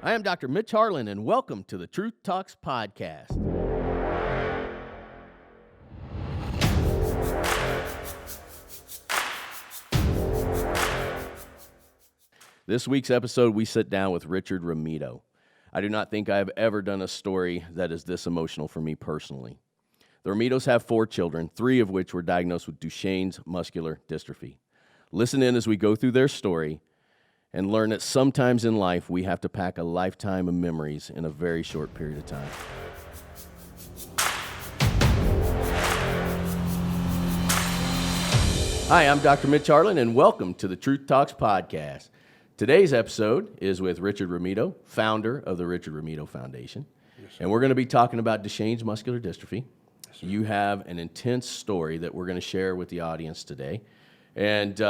I am Dr. Mitch Harlan, and welcome to the Truth Talks podcast. This week's episode, we sit down with Richard Romito. I do not think I have ever done a story that is this emotional for me personally. The Romitos have 4 children, 3 of which were diagnosed with Duchenne Muscular Dystrophy. Listen in as we go through their story and learn that sometimes in life we have to pack a lifetime of memories in a very short period of time. Hi, I'm Dr. Mitch Harlan, and welcome to the Truth Talks podcast. Today's episode is with Richard Romito, founder of the Richard Romito Foundation. Yes, and we're going to be talking about Duchenne Muscular Dystrophy. Yes, you have an intense story that we're going to share with the audience today. And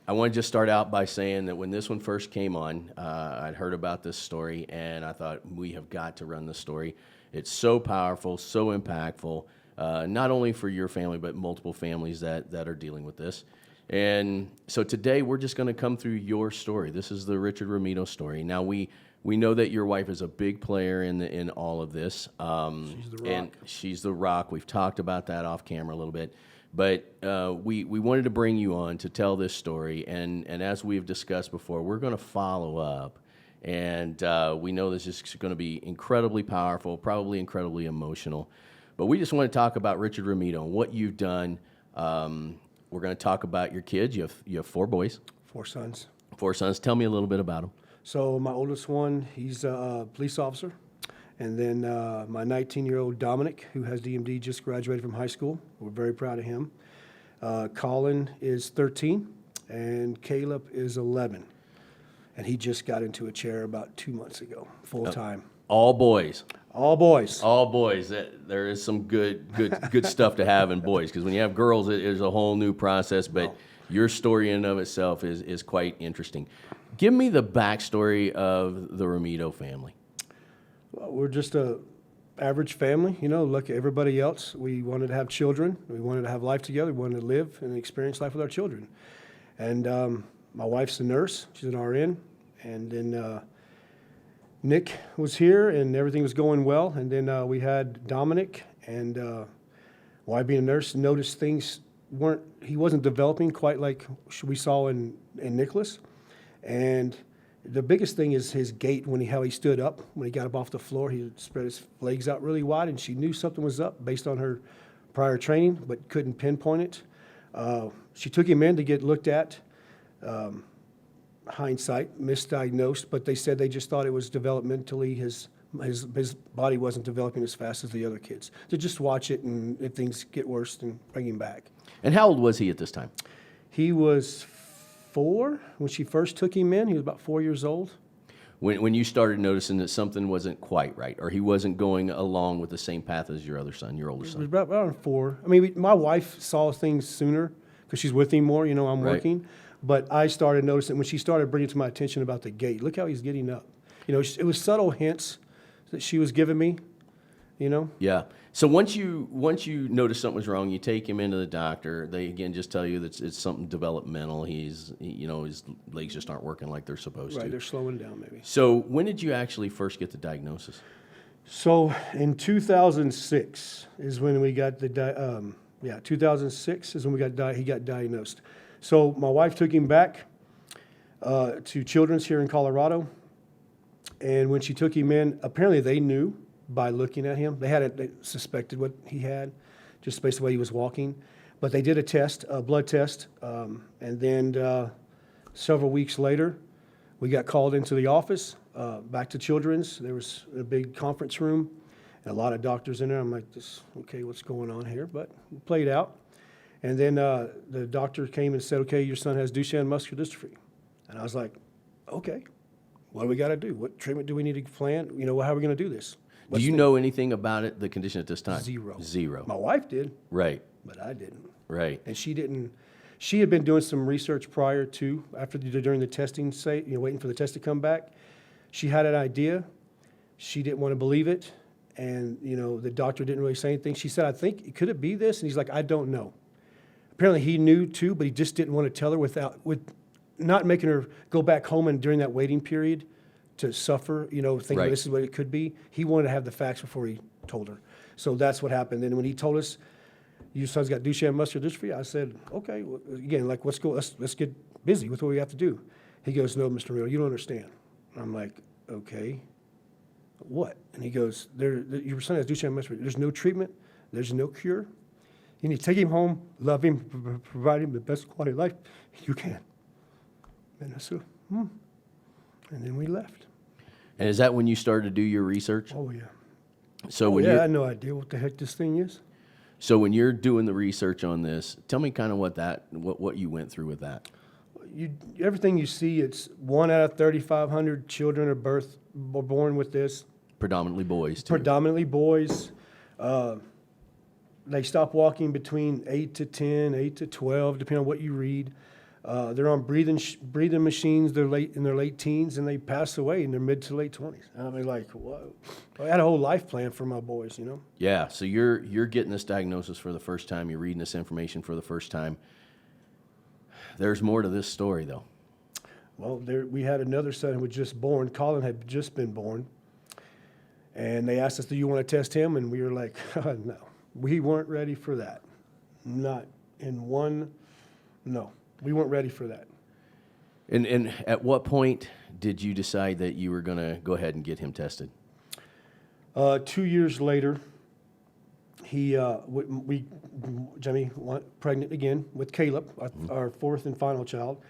I want to just start out by saying that when this one first came on, I'd heard about this story, and I thought, we have got to run this story. It's so powerful, so impactful, not only for your family, but multiple families that are dealing with this. And so today, we're just going to come through your story. This is the Richard Romito story. Now, we know that your wife is a big player in all of this. She's the rock. And she's the rock. We've talked about that off camera a little bit. But we wanted to bring you on to tell this story, and as we've discussed before, we're going to follow up, and we know this is going to be incredibly powerful, probably incredibly emotional, but we just want to talk about Richard Romito and what you've done. We're going to talk about your kids. You have 4 boys. 4 sons. 4 sons. Tell me a little bit about them. So my oldest one, he's a police officer. And then my 19-year-old Dominic, who has DMD, just graduated from high school. We're very proud of him. Collin is 13, and Kaleb is 11. And he just got into a chair about 2 months ago, full time. All boys. All boys. All boys. There is some good stuff to have in boys, because when you have girls, it is a whole new process. But your story in and of itself is quite interesting. Give me the backstory of the Romito family. Well, we're just a average family, like everybody else. We wanted to have children. We wanted to have life together. We wanted to live and experience life with our children. And my wife's a nurse. She's an RN. And then Nick was here, and everything was going well. And then we had Dominic, and wife being a nurse, noticed things he wasn't developing quite like we saw in Nicholas. And the biggest thing is his gait, how he stood up. When he got up off the floor, he spread his legs out really wide, and she knew something was up based on her prior training, but couldn't pinpoint it. She took him in to get looked at. Hindsight, misdiagnosed, but they said they just thought it was developmentally, his body wasn't developing as fast as the other kids. To just watch it, and if things get worse, then bring him back. And how old was he at this time? He was 4 when she first took him in. He was about 4 years old. When you started noticing that something wasn't quite right, or he wasn't going along with the same path as your other son, your older son? It was about around 4. I mean, my wife saw things sooner because she's with him more. I'm Right. working. But I started noticing when she started bringing to my attention about the gait. Look how he's getting up. It was subtle hints that she was giving me. Yeah. So once you notice something was wrong, you take him into the doctor. They again just tell you that it's something developmental. His legs just aren't working like they're supposed Right, to. they're slowing down maybe. So when did you actually first get the diagnosis? So in 2006 is when we got 2006 is when he got diagnosed. So my wife took him back to Children's here in Colorado, and when she took him in, apparently they knew by looking at him. They suspected what he had, just based on the way he was walking. But they did a blood test, and then several weeks later, we got called into the office, back to Children's. There was a big conference room, and a lot of doctors in there. I'm like, okay, what's going on here? But it played out. And then the doctor came and said, okay, your son has Duchenne Muscular Dystrophy. And I was like, okay, what do we got to do? What treatment do we need to plan? How are we going to do this? Do you know anything about it, the condition at this time? Zero. My wife did. Right. But I didn't. Right. And she didn't. She had been doing some research prior to, during the testing, waiting for the test to come back. She had an idea. She didn't want to believe it. And, the doctor didn't really say anything. She said, could it be this? And he's like, I don't know. Apparently he knew too, but he just didn't want to tell her with not making her go back home and during that waiting period to suffer, thinking Right. this is what it could be. He wanted to have the facts before he told her. So that's what happened. And when he told us, your son's got Duchenne Muscular Dystrophy, I said, okay, well, again, like, let's get busy with what we have to do. He goes, no, Mr. Romito, you don't understand. I'm like, okay, what? And he goes, your son has Duchenne Muscular. There's no treatment. There's no cure. You need to take him home, love him, provide him the best quality of life you can. And I said, And then we left. And is that when you started to do your research? Oh, yeah. So when I you're had no idea what the heck this thing is. so when you're doing the research on this, tell me kind of what you went through with that. Everything you see, it's 1 out of 3,500 children are born with this. Predominantly boys, too. Predominantly boys. They stop walking between 8 to 10, 8 to 12, depending on what you read. They're on breathing machines. They're in their late teens, and they pass away in their mid to late 20s. I mean, like, whoa. I had a whole life plan for my boys, Yeah, so you're getting this diagnosis for the first time. You're reading this information for the first time. There's more to this story, though. Well, we had another son who was just born. Collin had just been born. And they asked us, do you want to test him? And we were like, no. We weren't ready for that. Not in one, no. We weren't ready for that. And at what point did you decide that you were going to go ahead and get him tested? 2 years later, Jamie went pregnant again with Kaleb, our fourth and final child.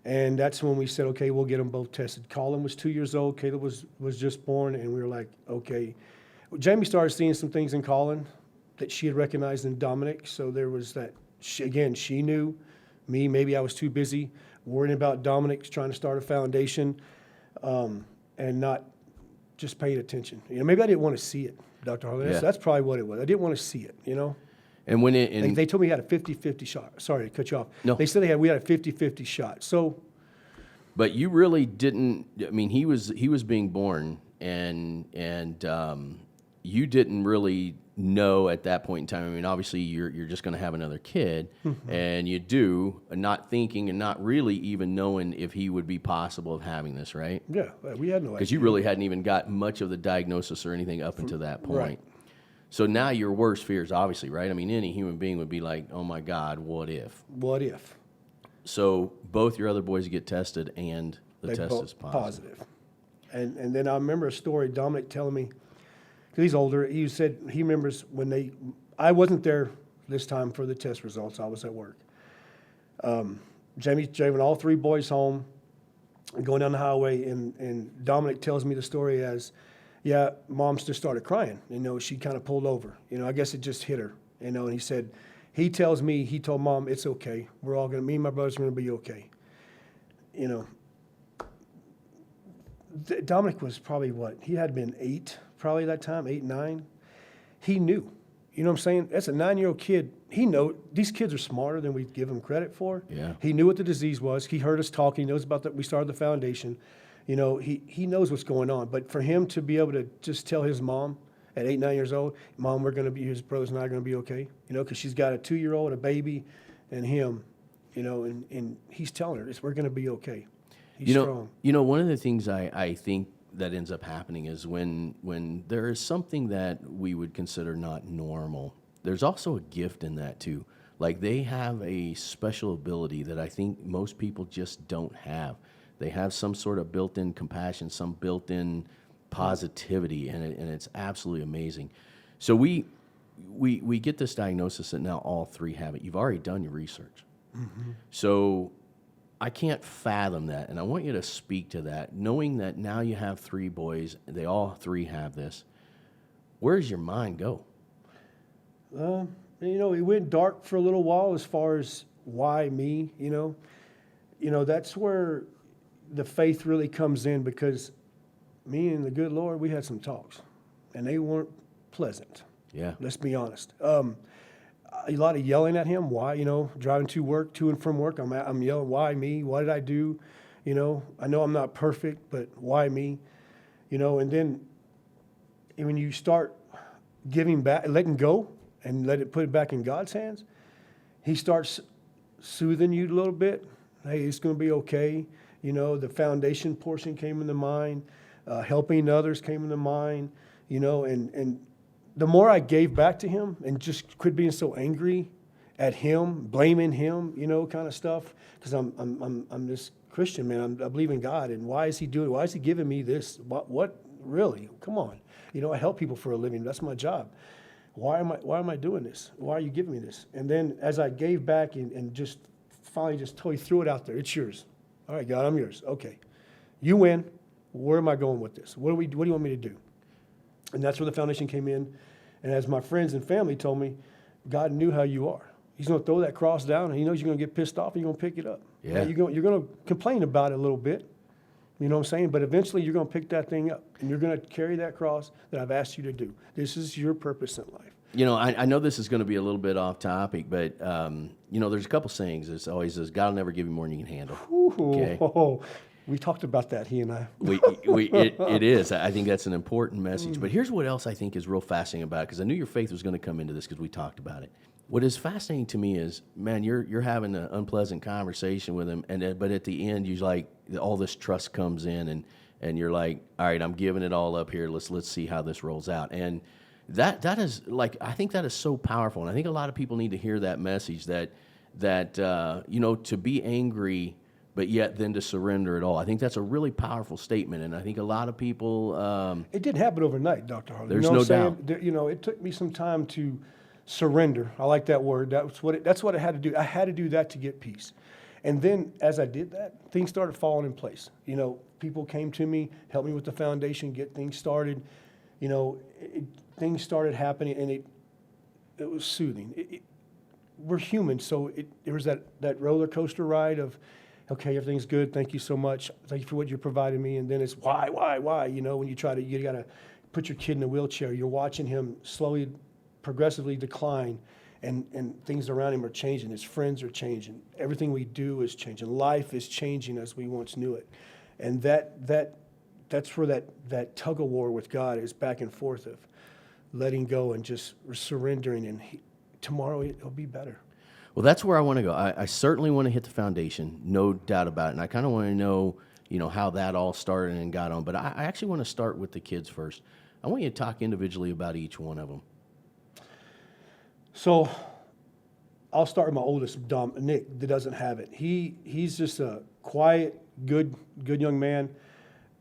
And that's when we said, okay, we'll get them both tested. Collin was 2 years old. Kaleb was just born. And we were like, okay. Jamie started seeing some things in Collin that she had recognized in Dominic. So there was that, she knew. Me, maybe I was too busy worrying about Dominic trying to start a foundation and not just paying attention. Maybe I didn't want to see it, Dr. Holland. Yeah. That's probably what it was. I didn't want to see it, And when They told me he had a 50-50 shot. Sorry to cut you off. No. They said we had a 50-50 shot. So, but you really didn't. I mean, he was being born, and you didn't really know at that point in time. I mean, obviously you're just going to have another kid, and you do, not thinking and not really even knowing if he would be possible of having this, right? yeah, we had no idea. Because you really hadn't even got much of the diagnosis or anything up until that point. Right. So now your worst fears, obviously, right? I mean, any human being would be like, oh my God, what if? What if? So both your other boys get tested and the They test both is positive. And then I remember a story, Dominic telling me, because he's older, he said he remembers when I wasn't there this time for the test results, I was at work. Jamie's driving all three boys home, going down the highway, and Dominic tells me the story as, yeah, Mom just started crying. She kind of pulled over. I guess it just hit her. And he said, he told Mom, it's okay. Me and my brothers are going to be okay. Dominic was probably he had been 8, probably that time, 8, 9. He knew. You know what I'm saying? That's a 9-year-old kid. These kids are smarter than we give them credit for. Yeah. He knew what the disease was. He heard us talk. He knows about that. We started the foundation. He knows what's going on. But for him to be able to just tell his mom at 8, 9 years old, Mom, his brothers and I are going to be okay. Because she's got a 2-year-old, a baby, and him, and he's telling her, we're going to be okay. He's strong. One of the things I think that ends up happening is when there is something that we would consider not normal, there's also a gift in that too. Like they have a special ability that I think most people just don't have. They have some sort of built-in compassion, some built-in positivity, and it's absolutely amazing. So we get this diagnosis that now all three have it. You've already done your research. Mm-hmm. So I can't fathom that, and I want you to speak to that, knowing that now you have 3 boys, they all 3 have this. Where does your mind go? It went dark for a little while as far as why me, that's where the faith really comes in, because me and the good Lord, we had some talks, and they weren't pleasant. Yeah. Let's be honest. A lot of yelling at him. Why? Driving to and from work, I'm yelling, why me? What did I do? I know I'm not perfect, but why me? And then when you start giving back, letting go, and put it back in God's hands, He starts soothing you a little bit. Hey, it's going to be okay. You know, the foundation portion came into mind. Helping others came into mind. You know, and the more I gave back to him and just quit being so angry at him, blaming him, you know, kind of stuff. Because I'm this Christian, man. I believe in God, and why is he doing? Why is he giving me this? What really? Come on, you know, I help people for a living. That's my job. Why am I doing this? Why are you giving me this? And then as I gave back and just finally just totally threw it out there, it's yours. All right, God, I'm yours. Okay, you win. Where am I going with this? What do you want me to do? And that's where the foundation came in. And as my friends and family told me, God knew how you are. He's going to throw that cross down, and he knows you're going to get pissed off, and you're going to pick it up. Yeah. You're going to complain about it a little bit. You know what I'm saying? But eventually you're going to pick that thing up, and you're going to carry that cross that I've asked you to do. This is your purpose in life. You know, I know this is going to be a little bit off topic, but, you know, there's a couple sayings. It's always says, God will never give you more than you can handle. Okay? Oh, we talked about that, he and I. It is. I think that's an important message. But here's what else I think is real fascinating about it, because I knew your faith was going to come into this because we talked about it. What is fascinating to me is, man, you're having an unpleasant conversation with him, but at the end, you like all this trust comes in, and you're like, all right, I'm giving it all up here. Let's see how this rolls out. And that is like, I think that is so powerful, and I think a lot of people need to hear that message that you know, to be angry, but yet then to surrender it all. I think that's a really powerful statement, and I think a lot of people. It didn't happen overnight, Dr. Holland. There's you know no what I'm doubt. saying? You know, it took me some time to surrender. I like that word. That's what I had to do. I had to do that to get peace. And then as I did that, things started falling in place. You know, people came to me, helped me with the foundation, get things started. You know, things started happening, and it was soothing. We're human, so there was that roller coaster ride of, okay, everything's good, thank you so much, thank you for what you're providing me, and then it's why, you know, when you got to put your kid in a wheelchair, you're watching him slowly, progressively decline, and things around him are changing, his friends are changing, everything we do is changing, life is changing as we once knew it, and that's where that tug of war with God is back and forth of letting go and just surrendering, and tomorrow it'll be better. Well, that's where I want to go. I certainly want to hit the foundation, no doubt about it. And I kind of want to know, you know, how that all started and got on. But I actually want to start with the kids first. I want you to talk individually about each one of them. So I'll start with my oldest, Nick, that doesn't have it. He's just a quiet, good young man.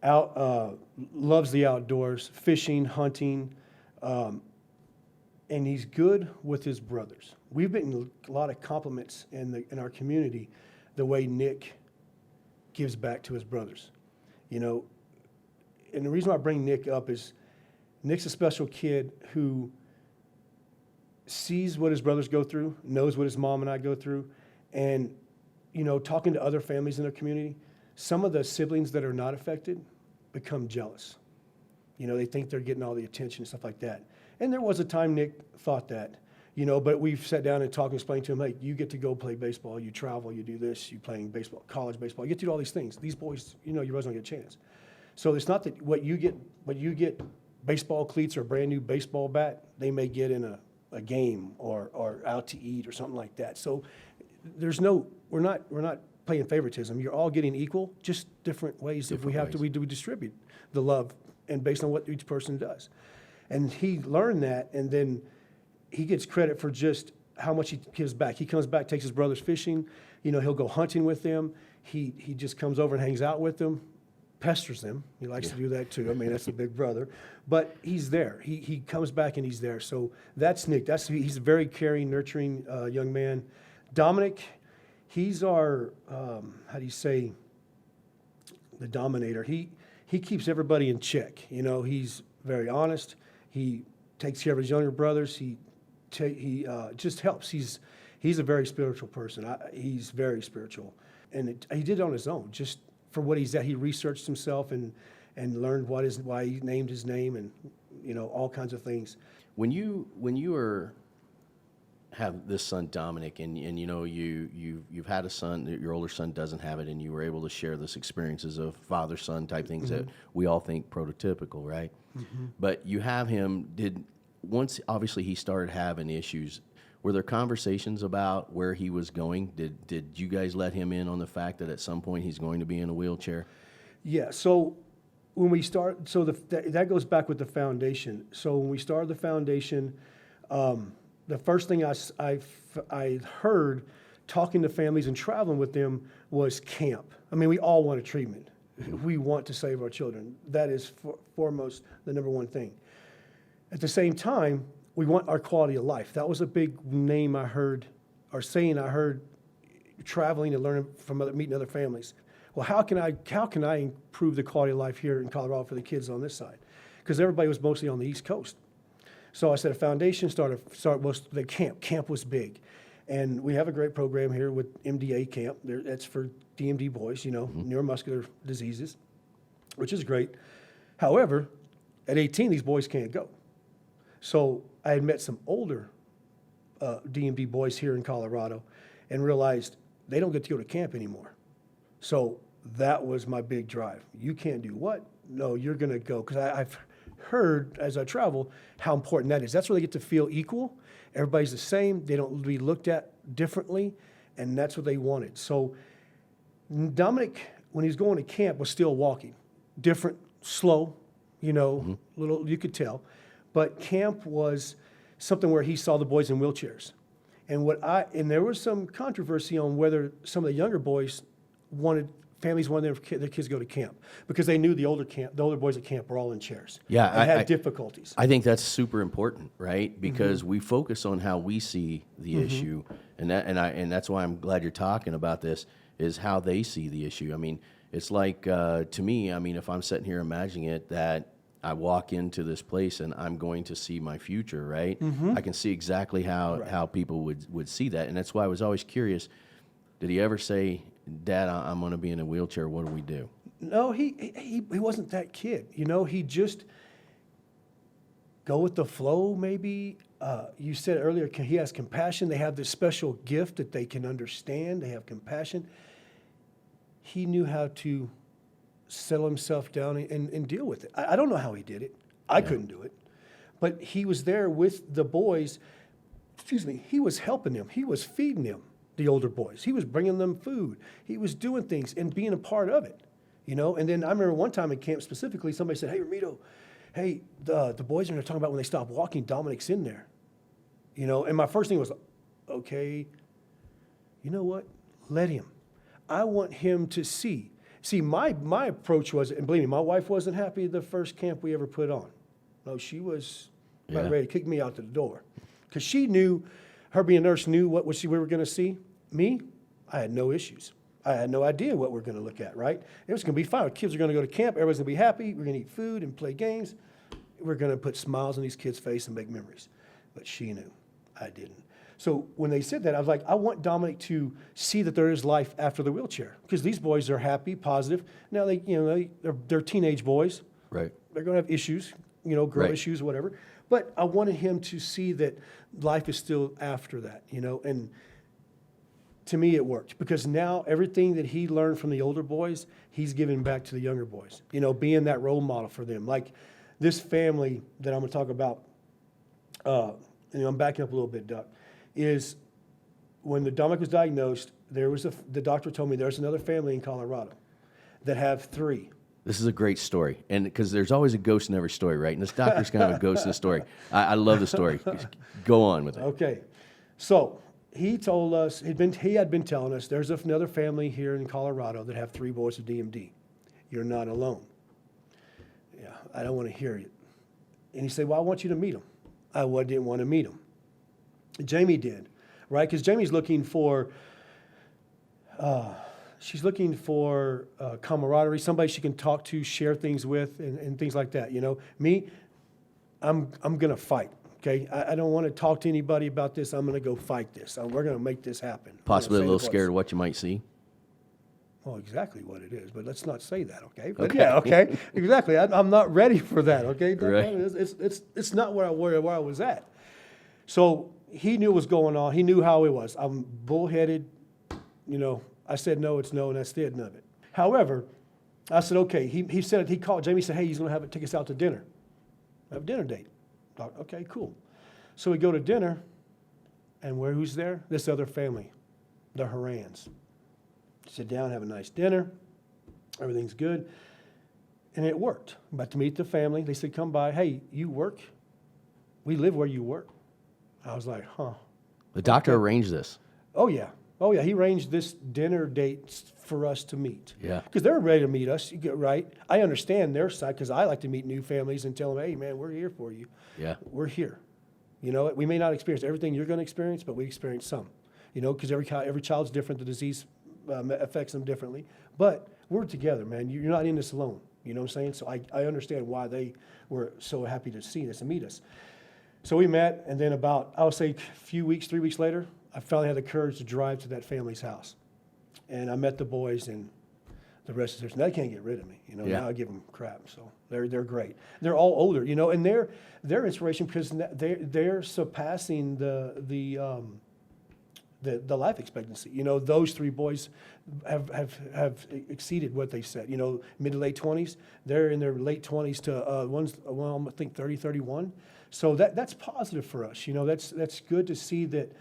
Loves the outdoors, fishing, hunting, and he's good with his brothers. We've been a lot of compliments in our community, the way Nick gives back to his brothers. You know, and the reason why I bring Nick up is Nick's a special kid who sees what his brothers go through, knows what his mom and I go through, and, you know, talking to other families in their community, some of the siblings that are not affected become jealous. You know, they think they're getting all the attention and stuff like that. And there was a time Nick thought that, you know, but we've sat down and talked and explained to him, hey, you get to go play baseball, you travel, you do this, you playing baseball, college baseball, you get to do all these things. These boys, you know, your brothers don't get a chance. So it's not that what you get baseball cleats or a brand new baseball bat, they may get in a game or out to eat or something like that. So we're not playing favoritism. You're all getting equal, just different ways that we distribute the love and based on what each person does. And he learned that, and then he gets credit for just how much he gives back. He comes back, takes his brothers fishing. You know, he'll go hunting with them. He just comes over and hangs out with them, pesters them. He likes to do that too. I mean, that's a big brother. But he's there. He comes back and he's there. So that's Nick. He's a very caring, nurturing young man. Dominic, he's our, the dominator. He keeps everybody in check. You know, he's very honest. He takes care of his younger brothers. He just helps. He's a very spiritual person. He's very spiritual, and he did it on his own. Just for what he's at, he researched himself and learned why he named his name, and you know, all kinds of things. When you have this son Dominic, and you know you've had a son, your older son doesn't have it, and you were able to share this experiences of father-son type things that we all think prototypical, right? But you have him. Once obviously he started having issues, Were there conversations about where he was going? Did you guys let him in on the fact that at some point he's going to be in a wheelchair? Yeah, so when we start, so that goes back with the foundation. So when we started the foundation, the first thing I heard talking to families and traveling with them was camp. I mean, we all want a treatment. We want to save our children. That is foremost the number one thing. At the same time, we want our quality of life. That was a big name I heard, or saying I heard, traveling and learning from meeting other families. Well, how can I improve the quality of life here in Colorado for the kids on this side? Because everybody was mostly on the East Coast. So I said a foundation was the camp. Camp was big. And we have a great program here with MDA camp. That's for DMD boys, neuromuscular diseases, which is great. However, at 18, these boys can't go. So I had met some older DMD boys here in Colorado and realized they don't get to go to camp anymore. So that was my big drive. You can't do what? No, you're going to go. Because I've heard as I travel how important that is. That's where they get to feel equal. Everybody's the same. They don't be looked at differently. And that's what they wanted. So Dominic, when he was going to camp, was still walking. Different, slow, little, you could tell. But camp was something where he saw the boys in wheelchairs. And there was some controversy on whether some of the younger boys families wanted their kids to go to camp because they knew the older boys at camp were all in chairs. Yeah, and had difficulties. I think that's super important, right? Because we focus on how we see the issue, and that's why I'm glad you're talking about this. Is how they see the issue. I mean, it's like to me. I mean, if I'm sitting here imagining it, that I walk into this place and I'm going to see my future, right? I can see exactly how people would see that, and that's why I was always curious. Did he ever say, Dad, I'm going to be in a wheelchair. What do we do? No, he wasn't that kid. He just go with the flow, maybe. You said earlier, he has compassion. They have this special gift that they can understand. They have compassion. He knew how to settle himself down and deal with it. I don't know how he did it. I couldn't do it. But he was there with the boys. He was helping them. He was feeding them. The older boys. He was bringing them food. He was doing things and being a part of it, And then I remember one time at camp specifically, somebody said, "Hey, Romito, hey, the boys are talking about when they stop walking, Dominic's in there." And my first thing was, okay, you know what? Let him. I want him to see. See, my approach was, and believe me, my wife wasn't happy the first camp we ever put on. No, she was about ready to kick me out the door. Because she knew, her being a nurse, knew what we were going to see. Me, I had no issues. I had no idea what we're going to look at, right? It was going to be fine. Kids are going to go to camp. Everybody's going to be happy. We're going to eat food and play games. We're going to put smiles on these kids' face and make memories. But she knew. I didn't. So when they said that, I was like, I want Dominic to see that there is life after the wheelchair. Because these boys are happy, positive. Now, they're teenage boys. Right. They're going to have issues, girl issues, whatever. But I wanted him to see that life is still after that, and to me, it worked because now everything that he learned from the older boys, he's giving back to the younger boys, being that role model for them. Like this family that I'm going to talk about, I'm backing up a little bit, Doc, is when the Dominic was diagnosed, the doctor told me there's another family in Colorado that have 3. This is a great story, and because there's always a ghost in every story, right? And this doctor's kind of a ghost in the story. I love the story. Go on with it. Okay, so he told us he had been telling us there's another family here in Colorado that have 3 boys with DMD. You're not alone. Yeah, I don't want to hear it. And he said, "Well, I want you to meet them." I didn't want to meet them. Jamie did, right? Because Jamie's looking for. She's looking for camaraderie, somebody she can talk to, share things with, and things like that. Me, I'm going to fight. Okay, I don't want to talk to anybody about this. I'm going to go fight this. We're going to make this happen. Possibly a little scared of what you might see. Well, exactly what it is, but let's not say that. Okay. But yeah. Okay. Exactly. I'm not ready for that. Okay. Right. It's not where I was at. So he knew what was going on. He knew how it was. I'm bullheaded. I said, no, it's no, and that's the end of it. However, I said, okay. He said, he called Jamie, said, hey, he's going to take us out to dinner. Have a dinner date. Okay, cool. So we go to dinner, And who's there? This other family, the Harans. Sit down, have a nice dinner. Everything's good. And it worked. But to meet the family, they said, come by. Hey, you work? We live where you work. I was like, huh. The doctor arranged this. Oh, yeah. Oh, yeah. He arranged this dinner date for us to meet. Yeah. Because they're ready to meet us, right? I understand their side because I like to meet new families and tell them, hey, man, we're here for you. Yeah. We're here. You know, we may not experience everything you're going to experience, but we experience some. You know, because every child's different. The disease affects them differently. But we're together, man. You're not in this alone. You know what I'm saying? So I understand why they were so happy to see us and meet us. So we met, and then about, I would say, a few weeks, 3 weeks later, I finally had the courage to drive to that family's house. And I met the boys, and the rest is history. They can't get rid of me. You know, Yeah. now I give them crap. So they're great. They're all older, you know, and they're inspiration because they're surpassing the life expectancy. You know, those three boys have exceeded what they said. You know, mid to late 20s. They're in their late 20s to one's, well, I think 30, 31. So that's positive for us. You know, that's good to see that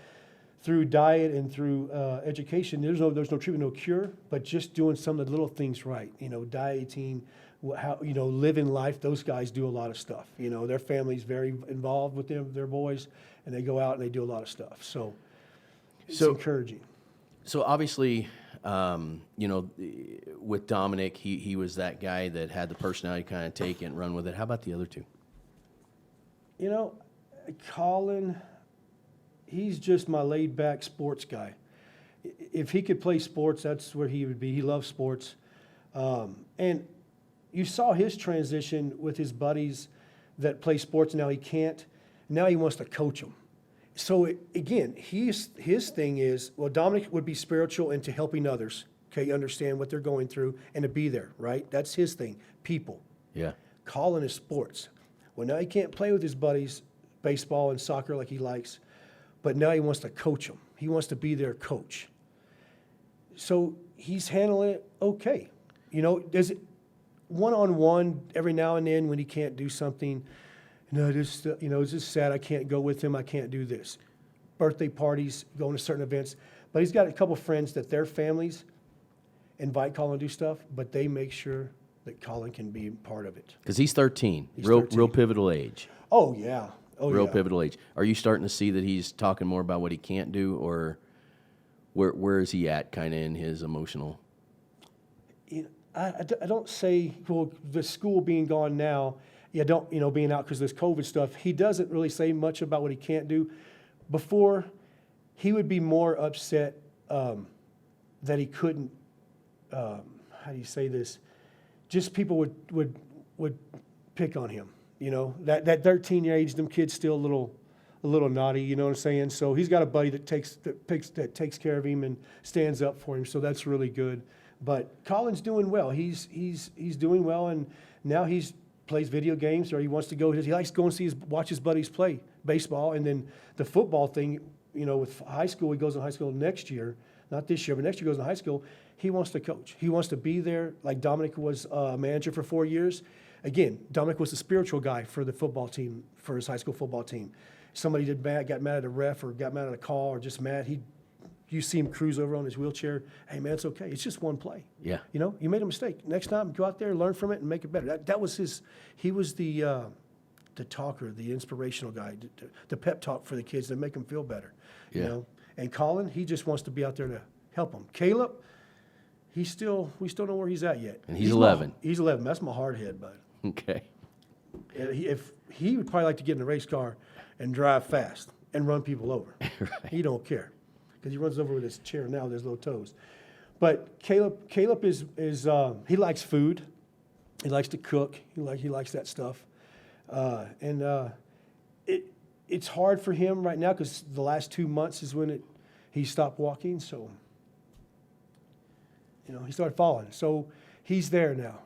through diet and through education, there's no treatment, no cure, but just doing some of the little things right. You know, dieting, how, you know, living life. Those guys do a lot of stuff. You know, their family's very involved with their boys, and they go out and they do a lot of stuff. So it's encouraging. So obviously, you know, with Dominic, he was that guy that had the personality to kind of take it and run with it. How about the other two? You know, Collin, he's just my laid-back sports guy. If he could play sports, that's where he would be. He loves sports. And you saw his transition with his buddies that play sports, and now he can't. Now he wants to coach them. So, again, his thing is, well, Dominic would be spiritual into helping others, okay, understand what they're going through, and to be there, right? That's his thing, people. Yeah. Collin is sports. Well, now he can't play with his buddies, baseball and soccer like he likes, but now he wants to coach them. He wants to be their coach. So he's handling it okay. You know, does it one-on-one every now and then when he can't do something, it's just sad I can't go with him, I can't do this. Birthday parties, going to certain events. But he's got a couple friends that their families invite Collin to do stuff, but they make sure that Collin can be part of it. Because he's 13, He's real 13. Real pivotal age. Oh, yeah. Oh, Real yeah. pivotal age. Are you starting to see that he's talking more about what he can't do, or where is he at kind of in his emotional? You know, I don't say, well, the school being gone now, being out because of this COVID stuff, he doesn't really say much about what he can't do. Before, he would be more upset that he couldn't, how do you say this? Just people would pick on him. You know, that 13-year age, them kids still a little naughty, you know what I'm saying? So he's got a buddy that takes care of him and stands up for him, so that's really good. But Collin's doing well. He's doing well, and now he's plays video games, or he wants to go. He likes to go and watch his buddies play baseball, and then the football thing. You know, with high school, he goes to high school next year, not this year, but next year goes to high school. He wants to coach. He wants to be there. Like Dominic was manager for 4 years. Again, Dominic was the spiritual guy for the football team, for his high school football team. Somebody got mad at a ref or got mad at a call or just mad. You see him cruise over on his wheelchair. Hey, man, it's okay. It's just one play. Yeah. You know, you made a mistake. Next time, go out there, learn from it, and make it better. That was his. He was the talker, the inspirational guy, the pep talk for the kids to make them feel better. Yeah. You know, and Collin, he just wants to be out there to help them. Kaleb, we still don't know where he's at yet. And he's 11. He's 11. That's my hard head, bud. Okay. If he would probably like to get in a race car and drive fast and run people over. Right. He don't care because he runs over with his chair now with his little toes. But Kaleb is he likes food. He likes to cook. He likes that stuff. It's hard for him right now because the last 2 months is when he stopped walking. So he started falling. So he's there now.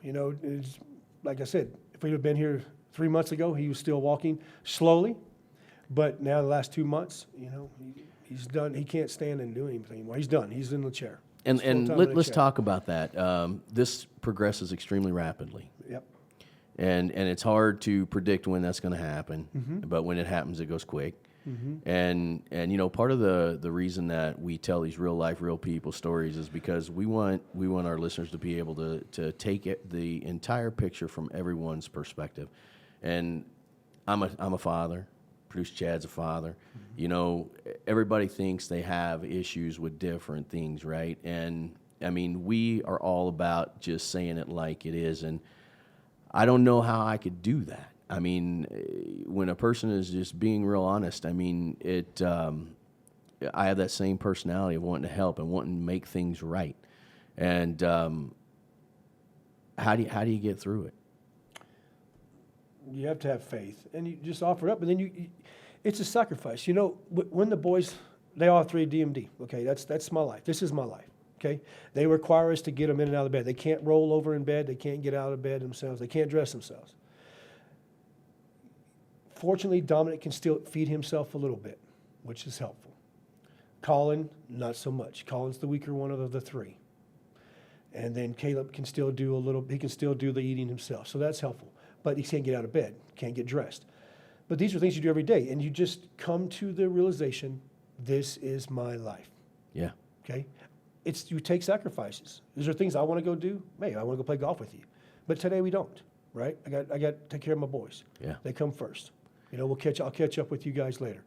Like I said, if we'd have been here 3 months ago, he was still walking slowly. But now the last 2 months, he's done. He can't stand and do anything anymore. He's done. He's in the chair. And let's talk about that. This progresses extremely rapidly. Yep. And it's hard to predict when that's going to happen. Mm-hmm. But when it happens, it goes quick. And you know, part of the reason that we tell these real life, real people stories is because we want our listeners to be able to take the entire picture from everyone's perspective. And I'm a father. Producer Chad's a father. You know, everybody thinks they have issues with different things, right? And I mean, we are all about just saying it like it is. And I don't know how I could do that. I mean, when a person is just being real honest, I mean, I have that same personality of wanting to help and wanting to make things right. And how do you get through it? You have to have faith, and you just offer it up, and then it's a sacrifice. You know, when the boys, they all have 3 DMD. Okay, that's my life. This is my life. Okay, they require us to get them in and out of bed. They can't roll over in bed. They can't get out of bed themselves. They can't dress themselves. Fortunately, Dominic can still feed himself a little bit, which is helpful. Collin, not so much. Collin's the weaker one of the 3. And then Kaleb can still do he can still do the eating himself. So that's helpful. But he can't get out of bed, can't get dressed. But these are things you do every day. And you just come to the realization, this is my life. Yeah. Okay? You take sacrifices. Is there things I want to go do? Maybe I want to go play golf with you. But today we don't, right? I got to take care of my boys. Yeah. They come first. You know, I'll catch up with you guys later.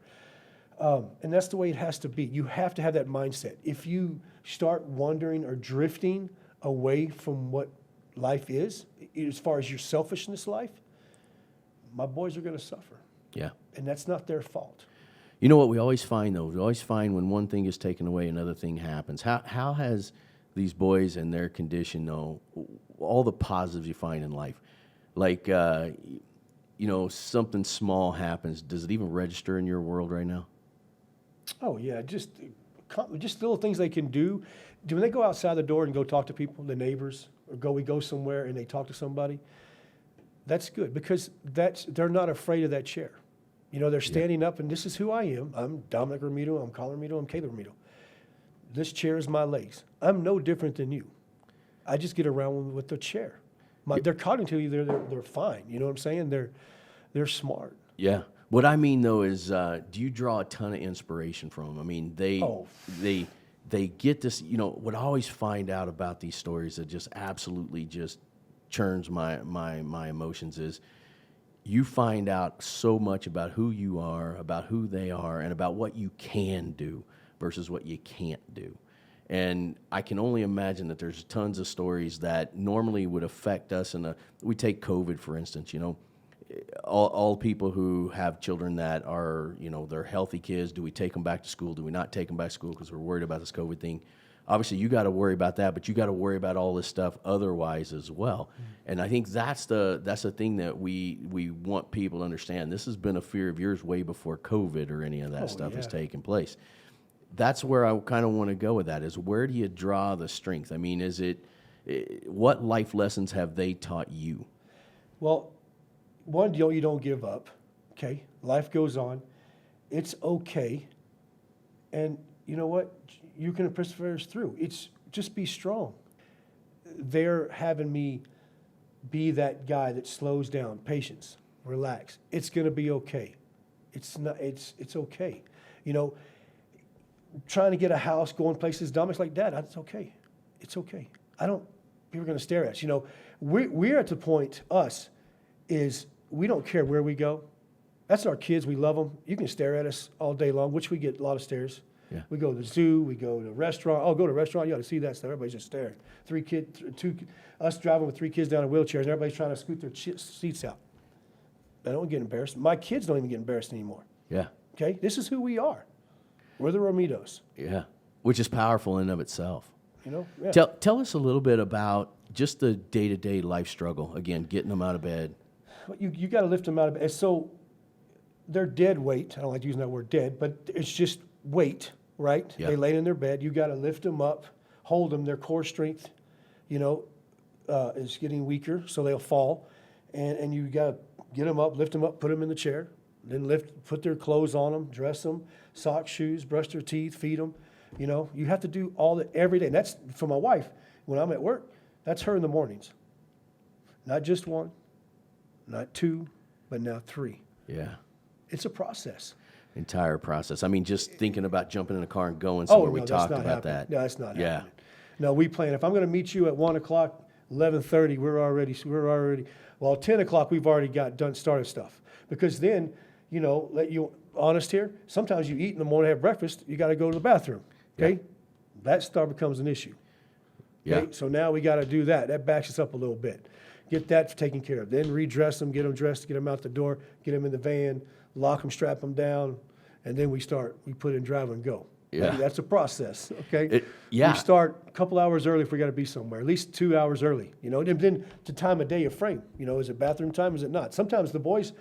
And that's the way it has to be. You have to have that mindset. If you start wandering or drifting away from what life is, as far as your selfishness life, my boys are going to suffer. Yeah. And that's not their fault. You know what we always find, though? We always find when one thing is taken away, another thing happens. How has these boys and their condition, though, all the positives you find in life, like, you know, something small happens, does it even register in your world right now? Oh, yeah, just little things they can do. When they go outside the door and go talk to people, the neighbors, or we go somewhere and they talk to somebody, that's good because they're not afraid of that chair. You know, they're standing up and this is who I am. I'm Dominic Romito, I'm Collin Romito, I'm Kaleb Romito. This chair is my legs. I'm no different than you. I just get around with the chair. They're cognitively, they're fine. You know what I'm saying? They're smart. Yeah. What I mean, though, is do you draw a ton of inspiration from them? I mean, they get this, you know, what I always find out about these stories that just absolutely just churns my emotions is you find out so much about who you are, about who they are, and about what you can do versus what you can't do. And I can only imagine that there's tons of stories that normally would affect us. We take COVID, for instance, you know, all people who have children that are, you know, they're healthy kids. Do we take them back to school? Do we not take them back to school because we're worried about this COVID thing? Obviously, you got to worry about that, but you got to worry about all this stuff otherwise as well. And I think that's the thing that we want people to understand. This has been a fear of yours way before COVID or any of that stuff has taken place. That's where I kind of want to go with that, is where do you draw the strength? I mean, what life lessons have they taught you? Well, one, you don't give up, okay? Life goes on. It's okay. And you know what? You can persevere through. It's just be strong. They're having me be that guy that slows down. Patience, relax. It's going to be okay. It's okay. You know, trying to get a house, going places, Dominic's like, Dad, it's okay. It's okay. People are going to stare at us. You know, we're at the point, we don't care where we go. That's our kids. We love them. You can stare at us all day long, which we get a lot of stares. Yeah. We go to the zoo. We go to a restaurant. Oh, go to a restaurant. You ought to see that stuff. Everybody's just staring. Us driving with 3 kids down in wheelchairs, and everybody's trying to scoot their seats out. I don't get embarrassed. My kids don't even get embarrassed anymore. Yeah. Okay? This is who we are. We're the Romitos. Yeah. Which is powerful in and of itself. You know? Yeah. Tell us a little bit about just the day-to-day life struggle. Again, getting them out of bed. You got to lift them out of bed. So they're dead weight. I don't like using that word dead, but it's just weight, right? Yeah. They lay in their bed. You got to lift them up, hold them. Their core strength, you know, is getting weaker, so they'll fall. And you got to get them up, lift them up, put them in the chair, then put their clothes on them, dress them, socks, shoes, brush their teeth, feed them. You know, you have to do all that every day. And that's for my wife. When I'm at work, that's her in the mornings. Not just 1, not 2, but now 3. Yeah. It's a process. Entire process. I mean, just thinking about jumping in a car and going somewhere. We that's talked not about happening. that. No, that's not Yeah. happening. No, we plan. If I'm going to meet you at 1 o'clock, 11:30, we're already, well, 10 o'clock, we've already started stuff. Because then, let you honest here, sometimes you eat in the morning, have breakfast, you got to go to the bathroom, okay? Yeah. That becomes an issue. Okay? Yeah. So now we got to do that. That backs us up a little bit. Get that taken care of. Then redress them, get them dressed, get them out the door, get them in the van, lock them, strap them down, and then we put in drive and go. Yeah. That's a process, okay? Yeah. We start a couple hours early if we got to be somewhere, at least 2 hours early, and then the time of day you frame. Is it bathroom time? Is it not? Sometimes the boys,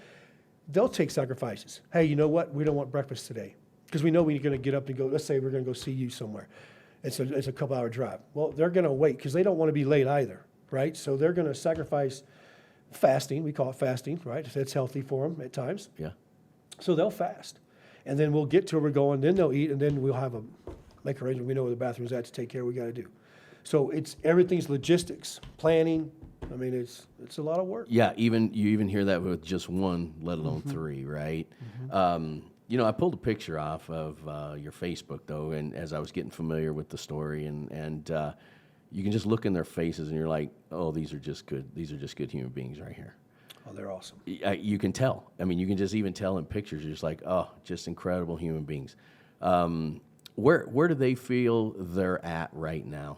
they'll take sacrifices. Hey, you know what? We don't want breakfast today because we know we're going to get up and go. Let's say we're going to go see you somewhere. It's a couple hour drive. Well, they're going to wait because they don't want to be late either, right? So they're going to sacrifice fasting. We call it fasting, right? That's healthy for them at times. Yeah. So they'll fast. And then we'll get to where we're going, then they'll eat, and then we'll make arrangements. We know where the bathroom's at to take care of what we got to do. So everything's logistics, planning. I mean, it's a lot of work. Yeah, you even hear that with just one, let alone three, right? I pulled a picture off of your Facebook, though, and as I was getting familiar with the story, and you can just look in their faces, and you're like, oh, these are just good human beings right here. Oh, they're awesome. You can tell. I mean, you can just even tell in pictures. You're just like, oh, just incredible human beings. Where do they feel they're at right now?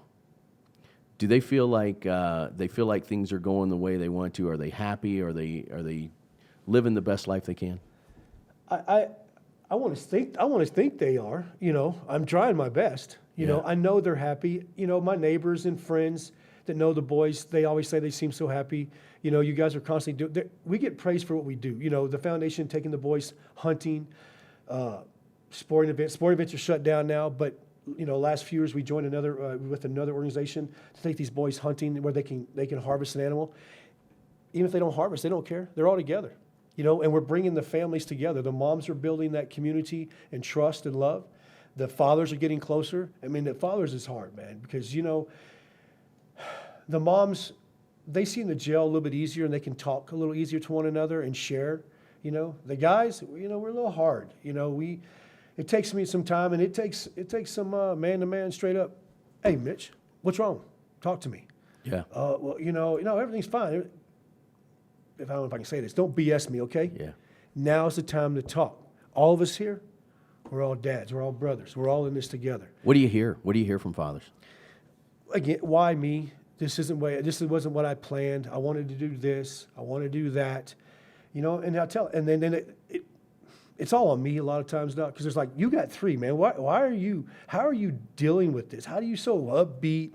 Do they feel like things are going the way they want to? Are they happy? Are they living the best life they can? I want to think they are. I'm trying my best. I know they're happy. My neighbors and friends that know the boys, they always say they seem so happy. You guys are constantly doing. We get praised for what we do. The foundation taking the boys hunting, sporting events. Sporting events are shut down now, but last few years we joined with another organization to take these boys hunting where they can harvest an animal. Even if they don't harvest, they don't care. They're all together. And we're bringing the families together. The moms are building that community and trust and love. The fathers are getting closer. I mean, the fathers is hard, man, because the moms, they see in the jail a little bit easier and they can talk a little easier to one another and share. The guys, we're a little hard. It takes me some time and it takes some man to man straight up. Hey, Mitch, what's wrong? Talk to me. Yeah. Well, everything's fine. I don't know if I can say this. Don't BS me, okay? Yeah. Now's the time to talk. All of us here, we're all dads. We're all brothers. We're all in this together. What do you hear? What do you hear from fathers? Again, why me? This wasn't what I planned. I wanted to do this. I want to do that. And and then it's all on me a lot of times now because it's like, you got three, man. How are you dealing with this? How are you so upbeat,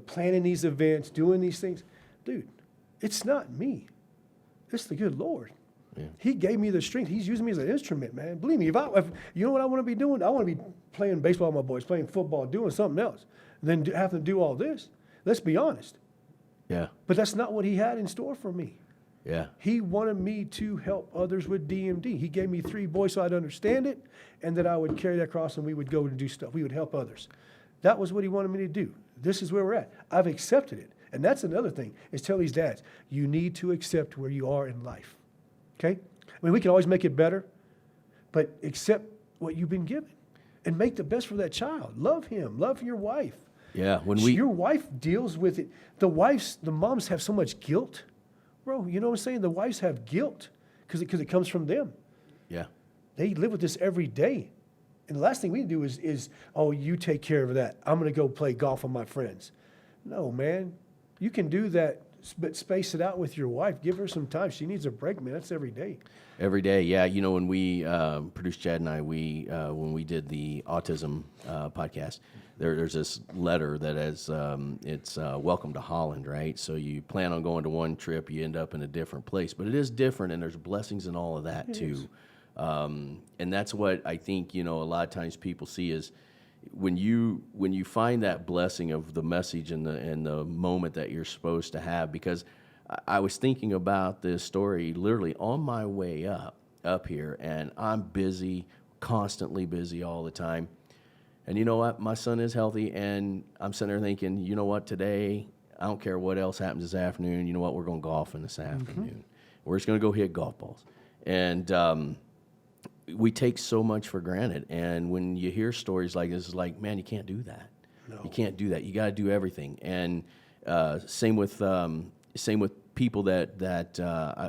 planning these events, doing these things? Dude, it's not me. It's the good Lord. Yeah. He gave me the strength. He's using me as an instrument, man. Believe me, if you know what I want to be doing? I want to be playing baseball with my boys, playing football, doing something else. And then having to do all this. Let's be honest. Yeah. But that's not what he had in store for me. Yeah. He wanted me to help others with DMD. He gave me three boys so I'd understand it and that I would carry that cross and we would go and do stuff. We would help others. That was what he wanted me to do. This is where we're at. I've accepted it. And that's another thing, is tell these dads, you need to accept where you are in life. Okay? I mean, we can always make it better, but accept what you've been given and make the best for that child. Love him. Love your wife. Yeah. Your wife deals with it. The moms have so much guilt. Bro, you know what I'm saying? The wives have guilt because it comes from them. Yeah. They live with this every day. And the last thing we do is, oh, you take care of that. I'm going to go play golf with my friends. No, man. You can do that, but space it out with your wife. Give her some time. She needs a break, man. That's every day. Every day, yeah. When we produced, Chad and I, when we did the autism podcast, there's this letter that has it's welcome to Holland, right? So you plan on going to one trip, you end up in a different place, but it is different, and there's blessings in all of that too. And that's what I think a lot of times people see is when you find that blessing of the message and the moment that you're supposed to have. Because I was thinking about this story literally on my way up here, and I'm busy, constantly busy all the time. And you know what? My son is healthy, and I'm sitting there thinking, you know what? Today, I don't care what else happens this afternoon. You know what? We're going golfing this afternoon. We're just going to go hit golf balls. And we take so much for granted. And when you hear stories like this, it's like, man, you can't do that. No. You can't do that. You got to do everything. And same with people that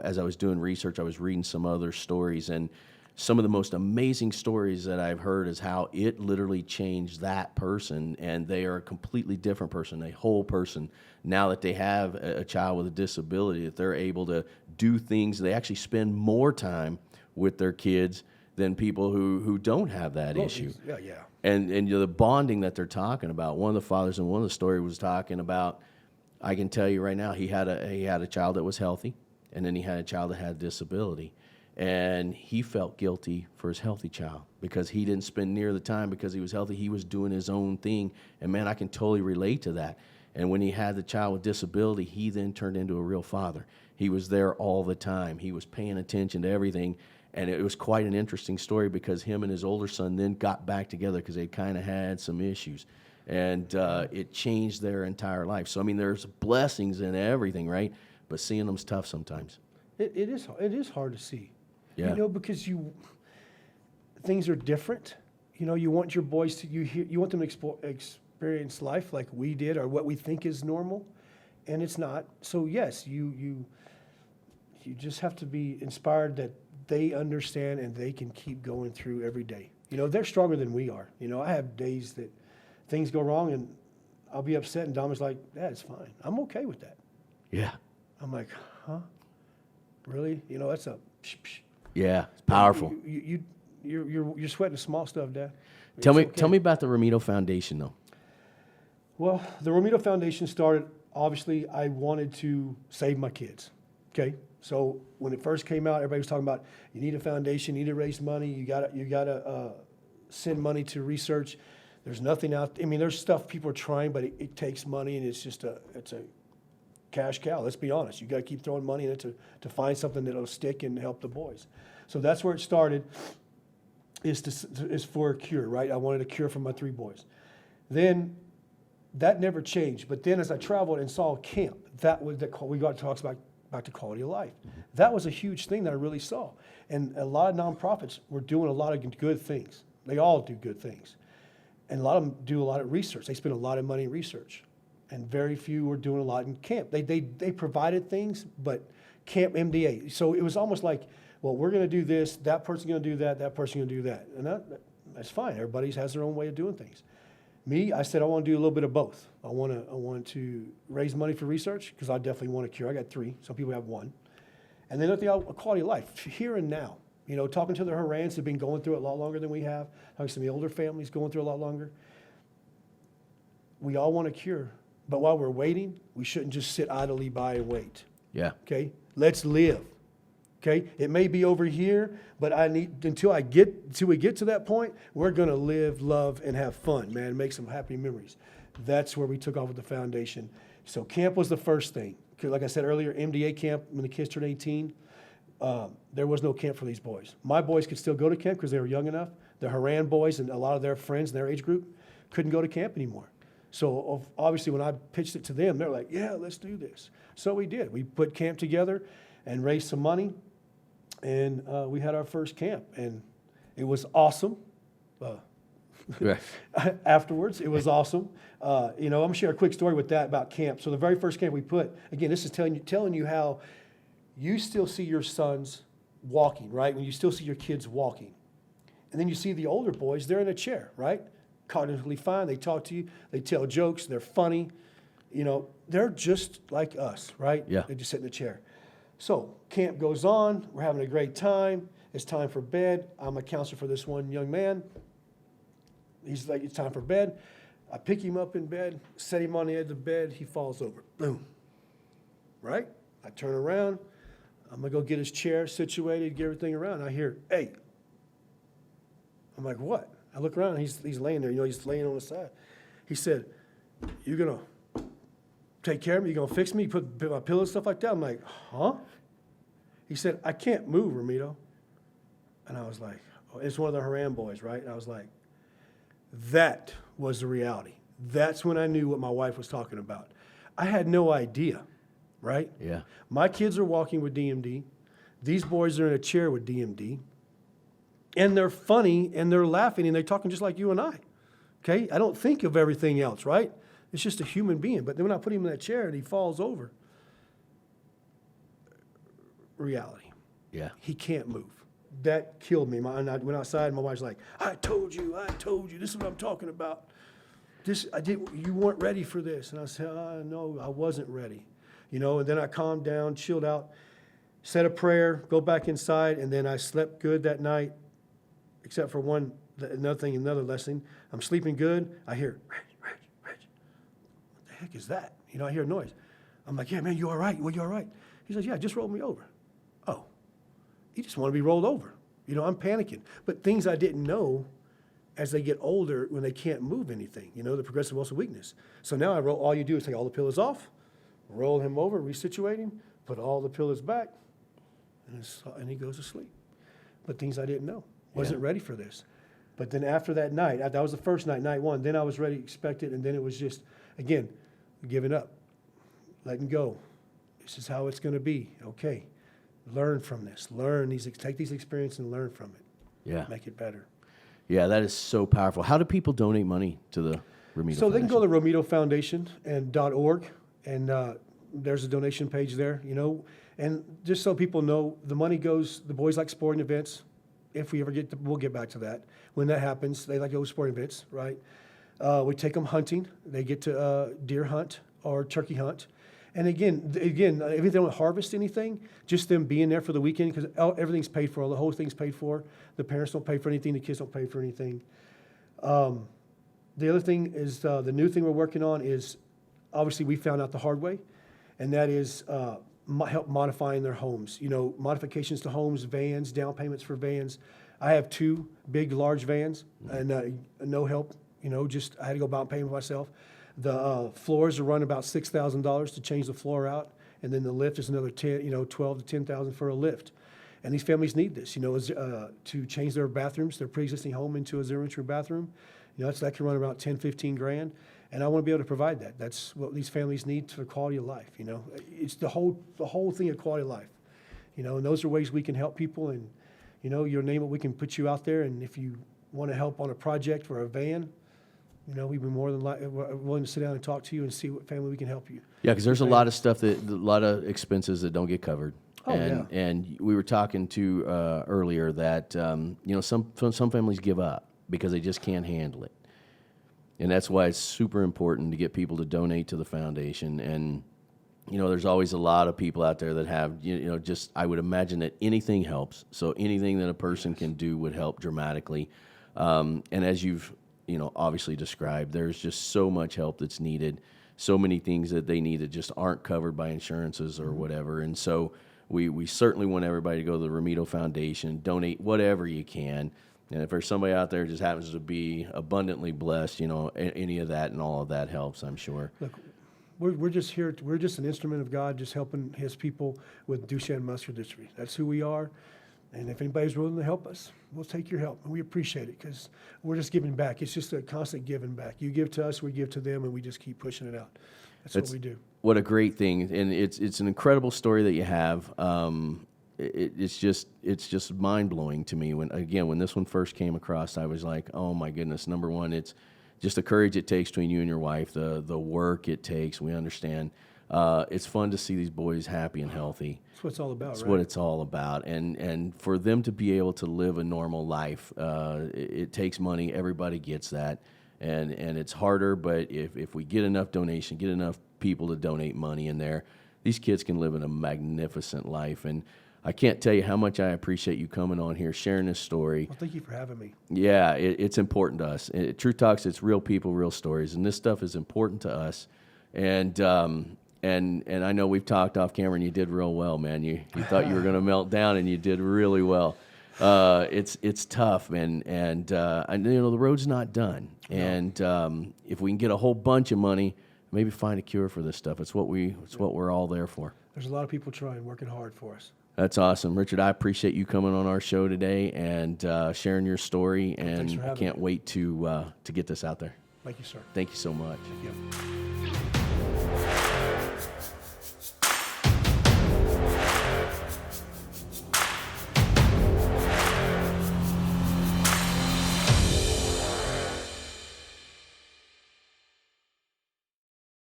as I was doing research, I was reading some other stories, and some of the most amazing stories that I've heard is how it literally changed that person, and they are a completely different person, a whole person. Now that they have a child with a disability, that they're able to do things, they actually spend more time with their kids than people who don't have that issue. Yeah. And you know, the bonding that they're talking about. One of the fathers in one of the stories was talking about, I can tell you right now, he had a child that was healthy, and then he had a child that had a disability. And he felt guilty for his healthy child because he didn't spend near the time because he was healthy. He was doing his own thing. And man, I can totally relate to that. And when he had the child with disability, he then turned into a real father. He was there all the time. He was paying attention to everything. And it was quite an interesting story because him and his older son then got back together because they kind of had some issues. And it changed their entire life. So, I mean, there's blessings in everything, right? But seeing them's tough sometimes. It is hard to see. Yeah. You know, because things are different. You know, you want your boys to, you want them to experience life like we did or what we think is normal, and it's not. So yes, you just have to be inspired that they understand and they can keep going through every day. You know, they're stronger than we are. You know, I have days that things go wrong and I'll be upset, and Dom's like, "Yeah, it's fine. I'm okay with that." Yeah. I'm like, "Huh? Really? You know, that's a psh, psh." Yeah, it's powerful. You're sweating the small stuff, Dad. Tell It's okay. me about the Romito Foundation, though. Well, the Romito Foundation started, obviously, I wanted to save my kids, okay? So when it first came out, everybody was talking about, you need a foundation, you need to raise money, you gotta send money to research. There's nothing out, I mean, there's stuff people are trying, but it takes money, and it's a cash cow. Let's be honest. You got to keep throwing money in it to find something that'll stick and help the boys. So that's where it started. Is for a cure, right? I wanted a cure for my 3 boys. Then that never changed. But then as I traveled and saw camp, that was we got to talk about back to quality of life. That was a huge thing that I really saw. And a lot of nonprofits were doing a lot of good things. They all do good things, and a lot of them do a lot of research. They spend a lot of money in research. And very few were doing a lot in camp. They provided things, but camp MDA. So it was almost like, well, we're going to do this, that person's going to do that, that person's going to do that. And that's fine. Everybody has their own way of doing things. Me, I said I want to do a little bit of both. I want to raise money for research because I definitely want a cure. I got 3. Some people have 1. And then at the quality of life, here and now. You know, talking to the Harans who've been going through it a lot longer than we have. Talking to some of the older families going through it a lot longer. We all want a cure. But while we're waiting, we shouldn't just sit idly by and wait. Yeah. Okay? Let's live. Okay? It may be over here, but until we get to that point, we're going to live, love, and have fun, man. Make some happy memories. That's where we took off with the foundation. So camp was the first thing. Like I said earlier, MDA camp, when the kids turned 18, there was no camp for these boys. My boys could still go to camp because they were young enough. The Haran boys and a lot of their friends in their age group couldn't go to camp anymore. So obviously when I pitched it to them, they're like, yeah, let's do this. So we did. We put camp together and raised some money, and we had our first camp. And it was awesome. Afterwards, it was awesome. You know, I'm going to share a quick story with that about camp. So the very first camp we put, again, this is telling you how you still see your sons walking, right? When you still see your kids walking. And then you see the older boys, they're in a chair, right? Cognitively fine, they talk to you, they tell jokes, they're funny. You know, they're just like us, right? Yeah. They just sit in a chair. So camp goes on, we're having a great time. It's time for bed. I'm a counselor for this one young man. He's like, it's time for bed. I pick him up in bed, set him on the edge of the bed, he falls over. Boom. Right? I turn around, I'm gonna go get his chair situated, get everything around. I hear, hey. I'm like, what? I look around, he's laying there, you know, he's laying on the side. He said, you gonna take care of me? You gonna fix me? Put my pillow and stuff like that? I'm like, huh? He said, I can't move, Romito. And I was like, oh, it's one of the Haran boys, right? And I was like, that was the reality. That's when I knew what my wife was talking about. I had no idea, right? Yeah. My kids are walking with DMD. These boys are in a chair with DMD. and they're funny, and they're laughing, and they're talking just like you and I. Okay? I don't think of everything else, right? It's just a human being. But then when I put him in that chair and he falls over, reality. Yeah. He can't move. That killed me. I went outside, and my wife's like, I told you, this is what I'm talking about. You weren't ready for this. And I said, no, I wasn't ready. You know, and then I calmed down, chilled out, said a prayer, go back inside, and then I slept good that night, except for another lesson. I'm sleeping good. I hear, Reg. What the heck is that? You know, I hear a noise. I'm like, yeah, man, you all right? Well, you all right? He says, yeah, just rolled me over. Oh, you just want to be rolled over. You know, I'm panicking. But things I didn't know as they get older when they can't move anything, you know, the progressive muscle weakness. So now all you do is take all the pillows off, roll him over, resituate him, put all the pillows back, and he goes to sleep. But things I didn't know. Wasn't ready for this. But then after that night, that was the first night, night one, then I was ready, expected, and then it was just, again, giving up, letting go. This is how it's going to be. Okay. Learn from this. Take these experiences and learn from it. Yeah. Make it better. Yeah, that is so powerful. How do people donate money to the Romito So they can go Foundation? to the Romito Foundation and .org, and there's a donation page there, you know. And just so people know, the money goes, the boys like sporting events. If we ever we'll get back to that. When that happens, they like to go to sporting events, right? We take them hunting. They get to deer hunt or turkey hunt. And again, if they don't harvest anything, just them being there for the weekend, because everything's paid for, the whole thing's paid for. The parents don't pay for anything, the kids don't pay for anything. The other thing is, the new thing we're working on is, obviously we found out the hard way, and that is help modifying their homes. You know, modifications to homes, vans, down payments for vans. I have 2 big, large vans, and no help, you know, just I had to go about paying for myself. The floors are run about $6,000 to change the floor out, and then the lift is another 12 to $10,000 for a lift. And these families need this, you know, to change their bathrooms, their pre-existing home into a 0-inch bathroom. You know, that can run about 10, 15 grand, and I want to be able to provide that. That's what these families need for quality of life. You know, it's the whole thing of quality of life. You know, and those are ways we can help people. And you know, your name, we can put you out there, and if you want to help on a project or a van, you know, we'd be more than willing to sit down and talk to you and see what family we can help you. Yeah, because there's a lot of stuff a lot of expenses that don't get covered. Oh, And we were talking to earlier that you know, some families give up because they just can't handle it, and that's why it's super important to get people to donate to the foundation. And you know, there's always a lot of people out there that have, you know, just, I would imagine that anything helps. So anything that a person can do would help dramatically. And as you've, you know, obviously described, there's just so much help that's needed, so many things that they need that just aren't covered by insurances or whatever. And so we certainly want everybody to go to the Romito Foundation, donate whatever you can. And if there's somebody out there who just happens to be abundantly blessed, you know, any of that and all of that helps, I'm sure. Look, we're just here. We're just an instrument of God, just helping His people with Duchenne Muscular Dystrophy. That's who we are. And if anybody's willing to help us, we'll take your help. And we appreciate it, because we're just giving back. It's just a constant giving back. You give to us, we give to them, and we just keep pushing it out. That's what we do. What a great thing. And it's an incredible story that you have. It's just mind-blowing to me. When this one first came across, I was like, oh my goodness. Number one, it's just the courage it takes between you and your wife, the work it takes. We understand. It's fun to see these boys happy and healthy. That's what it's all about, That's right? what it's all about. And for them to be able to live a normal life, it takes money. Everybody gets that. And it's harder, but if we get enough donation, get enough people to donate money in there, these kids can live in a magnificent life. And I can't tell you how much I appreciate you coming on here, sharing this story. Well, thank you for having me. Yeah, it's important to us. True Talks, it's real people, real stories, and this stuff is important to us. And I know we've talked off camera, and you did real well, man. You thought you were going to melt down, and you did really well. It's tough, man, and you know, the road's not done. No. And if we can get a whole bunch of money, maybe find a cure for this stuff. It's what we're all there for. There's a lot of people trying, working hard for us. That's awesome. Richard, I appreciate you coming on our show today and sharing your story, and I can't wait to get this out there. Thank you, sir. Thank you so much. Thank you.